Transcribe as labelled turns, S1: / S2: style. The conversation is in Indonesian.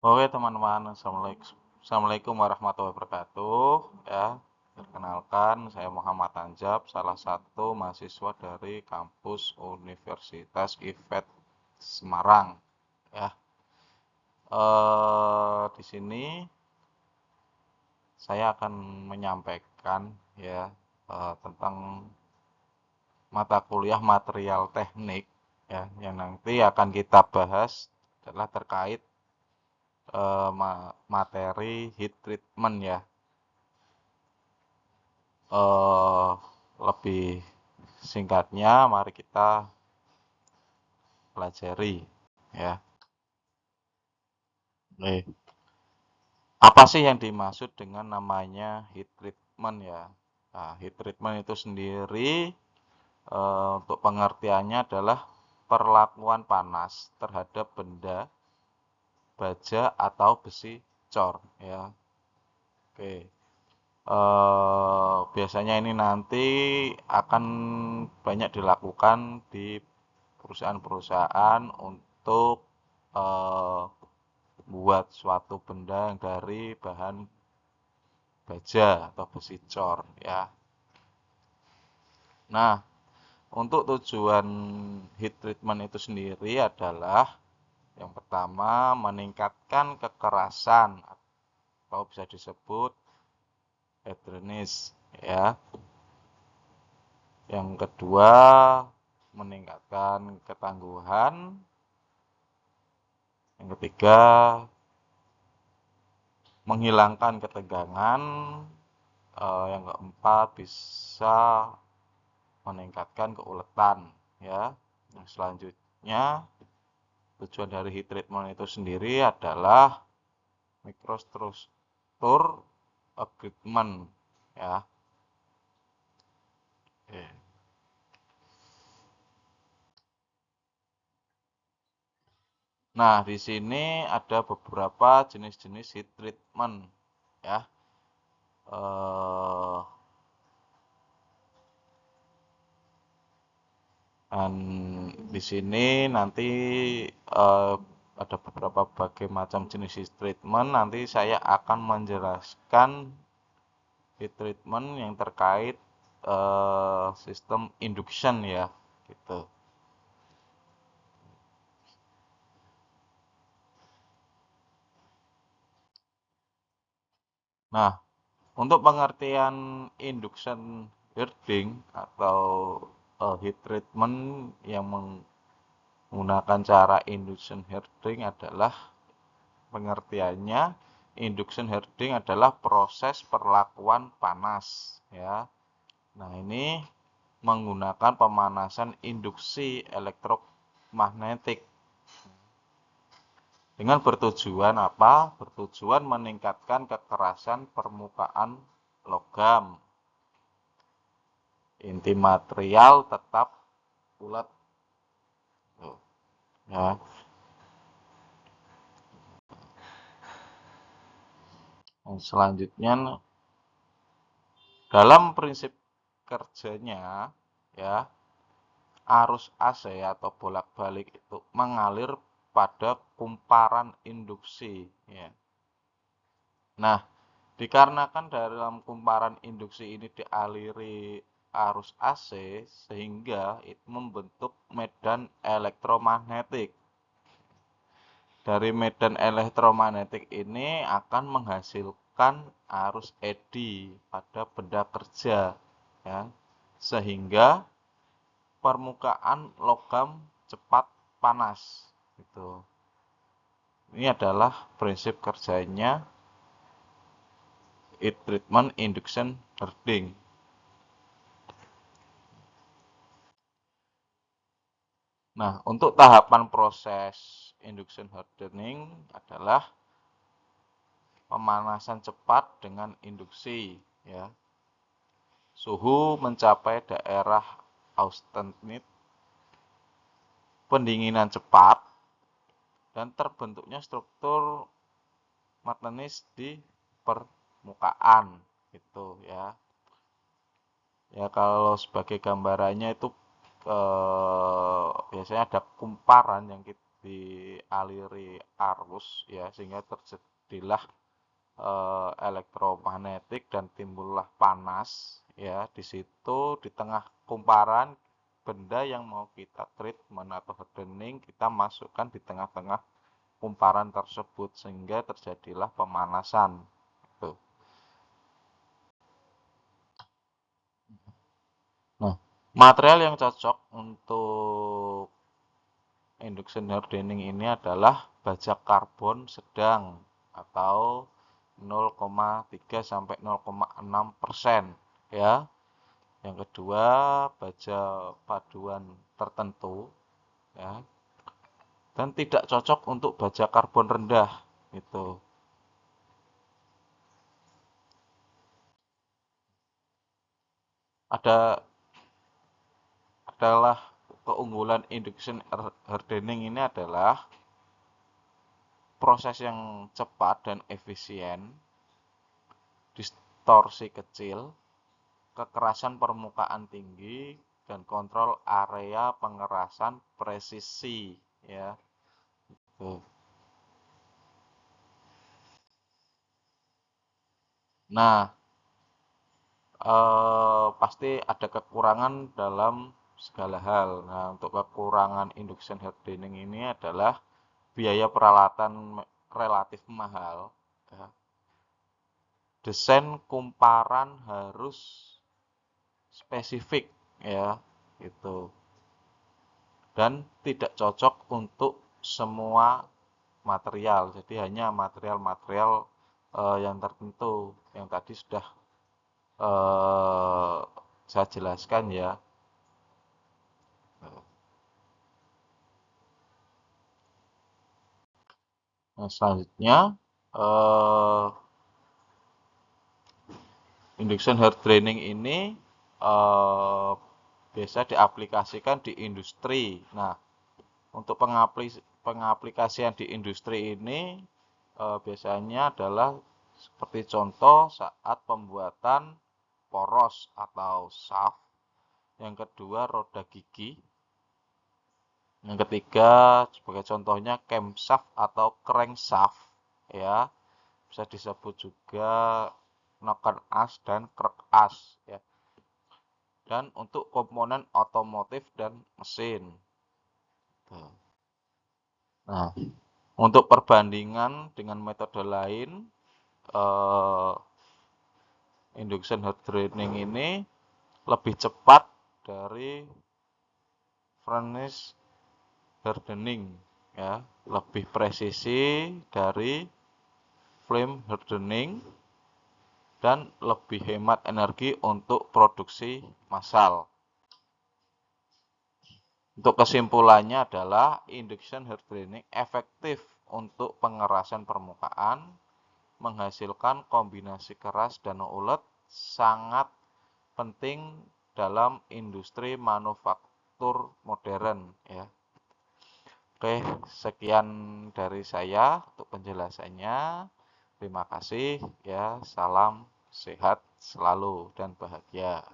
S1: Oke teman-teman, Assalamualaikum warahmatullahi wabarakatuh. Ya, perkenalkan saya Muhammad Anjab, salah satu mahasiswa dari kampus Universitas IFET Semarang. Ya, di sini saya akan menyampaikan ya tentang mata kuliah material teknik ya, yang nanti akan kita bahas adalah terkait materi heat treatment ya. eh Lebih singkatnya, mari kita pelajari ya. Nih, apa sih yang dimaksud dengan namanya heat treatment ya? Nah, heat treatment itu sendiri untuk pengertiannya adalah perlakuan panas terhadap benda, baja atau besi cor ya. Oke. Biasanya ini nanti akan banyak dilakukan di perusahaan-perusahaan untuk eh, buat suatu benda yang dari bahan baja atau besi cor ya. Nah, untuk tujuan heat treatment itu sendiri adalah yang pertama meningkatkan kekerasan atau bisa disebut hardness ya. Yang kedua meningkatkan ketangguhan. Yang ketiga menghilangkan ketegangan. Yang keempat bisa meningkatkan keuletan ya. Yang selanjutnya tujuan dari heat treatment itu sendiri adalah microstructure agreement ya. Oke. Nah, di sini ada beberapa jenis-jenis heat treatment ya. Eh, dan di sini nanti eh, ada beberapa bagai macam jenis heat treatment. Nanti saya akan menjelaskan heat treatment yang terkait sistem induction ya, gitu. Nah, untuk pengertian induction heating atau heat treatment yang menggunakan cara induction heating adalah pengertiannya induction heating adalah proses perlakuan panas ya. Nah, ini menggunakan pemanasan induksi elektromagnetik dengan bertujuan apa? Bertujuan meningkatkan kekerasan permukaan logam. Inti material tetap bulat. Ya. Selanjutnya dalam prinsip kerjanya ya, arus AC atau bolak-balik itu mengalir pada kumparan induksi ya. Nah, dikarenakan dalam kumparan induksi ini dialiri arus AC sehingga itu membentuk medan elektromagnetik. Dari medan elektromagnetik ini akan menghasilkan arus eddy pada benda kerja ya, sehingga permukaan logam cepat panas gitu. Ini adalah prinsip kerjanya heat treatment induction heating. Nah, untuk tahapan proses induction hardening adalah pemanasan cepat dengan induksi ya. Suhu mencapai daerah austenit, pendinginan cepat dan terbentuknya struktur magnetis di permukaan gitu ya. Ya kalau sebagai gambarannya itu biasanya ada kumparan yang dialiri arus ya, sehingga terjadilah elektromagnetik dan timbullah panas ya. Di situ di tengah kumparan benda yang mau kita treatment atau hardening, kita masukkan di tengah-tengah kumparan tersebut sehingga terjadilah pemanasan. Tuh. Nah, material yang cocok untuk induction hardening ini adalah baja karbon sedang atau 0,3 sampai 0,6% ya. Yang kedua, baja paduan tertentu ya. Dan tidak cocok untuk baja karbon rendah gitu. Adalah keunggulan induction hardening ini adalah proses yang cepat dan efisien, distorsi kecil, kekerasan permukaan tinggi, dan kontrol area pengerasan presisi ya. Tuh. Nah, pasti ada kekurangan dalam segala hal. Nah, untuk kekurangan induction hardening ini adalah biaya peralatan relatif mahal. Ya. Desain kumparan harus spesifik ya, gitu. Dan tidak cocok untuk semua material. Jadi hanya material-material yang tertentu yang tadi sudah saya jelaskan ya. Nah, selanjutnya induction hard draining ini biasa diaplikasikan di industri. Nah, untuk pengaplikasian di industri ini biasanya adalah seperti contoh saat pembuatan poros atau shaft. Yang kedua, roda gigi. Yang ketiga, sebagai contohnya camshaft atau crankshaft ya. Bisa disebut juga knock as dan crank as ya. Dan untuk komponen otomotif dan mesin. Nah, untuk perbandingan dengan metode lain, induction hard draining ini lebih cepat dari furnace hardening ya, lebih presisi dari flame hardening dan lebih hemat energi untuk produksi massal. Untuk kesimpulannya adalah induction hard draining efektif untuk pengerasan permukaan, menghasilkan kombinasi keras dan ulet, sangat penting dalam industri manufaktur modern ya. Oke, sekian dari saya untuk penjelasannya. Terima kasih ya, salam sehat selalu dan bahagia.